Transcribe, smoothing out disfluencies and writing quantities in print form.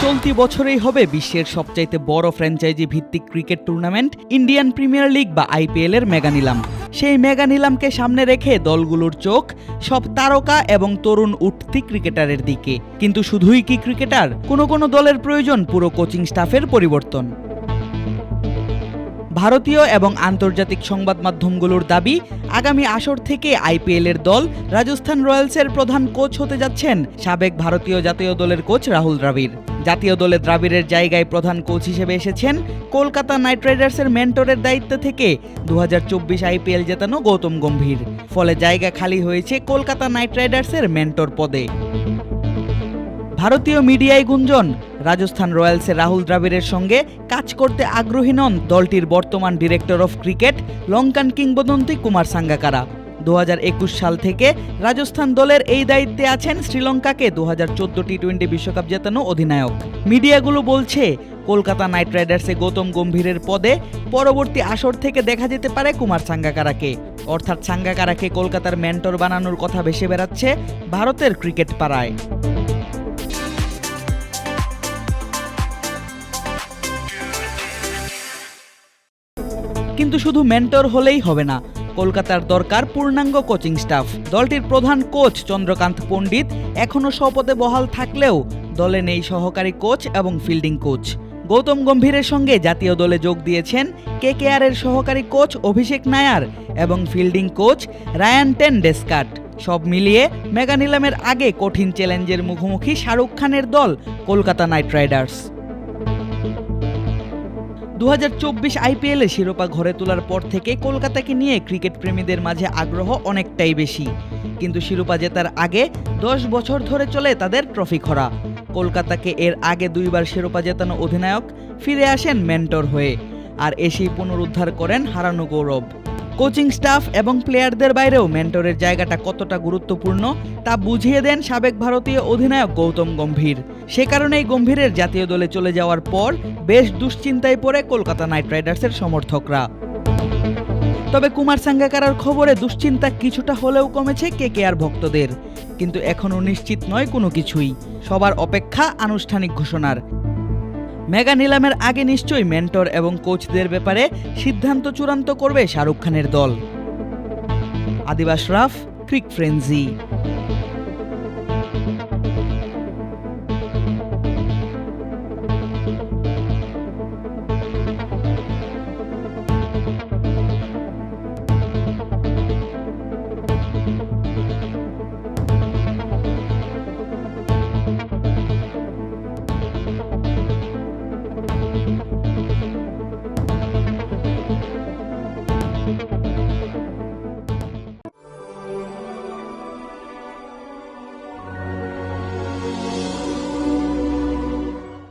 চলতি বছরেই হবে বিশ্বের সবচাইতে বড় ফ্র্যাঞ্চাইজি ভিত্তিক cricket tournament Indian premier league বা আইপিএল এর মেগা নিলাম। সেই মেগা নিলামকে সামনে রেখে দলগুলোর চোখ সব তারকা এবং তরুণ উঠতি ক্রিকেটারের দিকে। কিন্তু শুধুই কি ক্রিকেটার, কোনো দলের প্রয়োজন পুরো কোচিং স্টাফের পরিবর্তন। ভারতীয় এবং আন্তর্জাতিক সংবাদ মাধ্যমগুলোর দাবি, আগামী আসর থেকে আইপিএল এর দল রাজস্থান রয়্যালসের প্রধান কোচ হতে যাচ্ছেন সাবেক ভারতীয় জাতীয় দলের কোচ রাহুল দ্রাবিড়। জাতীয় দলে দ্রাবিড়ের জায়গায় প্রধান কোচ হিসেবে এসেছেন কলকাতা নাইট রাইডার্সের মেন্টরের দায়িত্ব থেকে 2024 আইপিএল জেতানো গৌতম গম্ভীর। ফলে জায়গা খালি হয়েছে কলকাতা নাইট রাইডার্সের মেন্টর পদে। ভারতীয় মিডিয়ায় গুঞ্জন, রাজস্থান রয়্যালসের রাহুল দ্রাবিড়ের সঙ্গে কাজ করতে আগ্রহী নন দলটির বর্তমান ডিরেক্টর অফ ক্রিকেট লঙ্কান কিংবদন্তি কুমার সাঙ্গাকারা। 2021 সাল থেকে রাজস্থান দলের এই দায়িত্বে আছেন শ্রীলঙ্কাকে 2014 টি-20 বিশ্বকাপ জেতানো অধিনায়ক। মিডিয়াগুলো বলছে কলকাতা নাইট রাইডার্সে গৌতম গম্ভীরের পদে পরবর্তী আসর থেকে দেখা যেতে পারে কুমার সাঙ্গাকারাকে। অর্থাৎ সাঙ্গাকারাকে কলকাতার মেন্টর বানানোর কথা ভেসে বেড়াচ্ছে ভারতের ক্রিকেট পাড়ায়। কিন্তু শুধু মেন্টর হলেই হবে না, কলকাতার দরকার পূর্ণাঙ্গ কোচিং স্টাফ। দলটির প্রধান কোচ চন্দ্রকান্ত পণ্ডিত এখনও স্বপদে বহাল থাকলেও দলে নেই সহকারী কোচ এবং ফিল্ডিং কোচ। গৌতম গম্ভীরের সঙ্গে জাতীয় দলে যোগ দিয়েছেন কেকেআরের সহকারী কোচ অভিষেক নায়ার এবং fielding coach Ryan ten Doeschate. সব মিলিয়ে মেগা নিলামের আগে কঠিন চ্যালেঞ্জের মুখোমুখি শাহরুখ খানের দল কলকাতা নাইট রাইডার্স। 2024 আইপিএলে শিরোপা ঘরে তোলার পর থেকে কলকাতাকে নিয়ে ক্রিকেট প্রেমীদের মাঝে আগ্রহ অনেকটাই বেশি। কিন্তু শিরোপা জেতার আগে 10 বছর ধরে চলে তাদের ট্রফি খরা। কলকাতাকে এর আগে 2 বার শিরোপা জেতানো অধিনায়ক ফিরে আসেন মেন্টর হয়ে, আর এসেই পুনরুদ্ধার করেন হারানো গৌরব। কোচিং স্টাফ এবং প্লেয়ারদের বাইরেও মেন্টরের জায়গাটা কতটা গুরুত্বপূর্ণ তা বুঝিয়ে দেন সাবেক ভারতীয় অধিনায়ক গৌতম গম্ভীর। সে কারণেই গম্ভীরের জাতীয় দলে চলে যাওয়ার পর বেশ দুশ্চিন্তায় পড়ে কলকাতা নাইট রাইডার্সের সমর্থকরা। তবে কুমার সাঙ্গাকারার খবরে দুশ্চিন্তা কিছুটা হলেও কমেছে কেকেআর ভক্তদের। কিন্তু এখনও নিশ্চিত নয় কোনো কিছুই, সবার অপেক্ষা আনুষ্ঠানিক ঘোষণার। মেগা নিলামের আগে নিশ্চয়ই মেন্টর এবং কোচদের ব্যাপারে সিদ্ধান্ত চূড়ান্ত করবে শাহরুখ খানের দল। Adib Ashraf, crick frenzy. Thank you.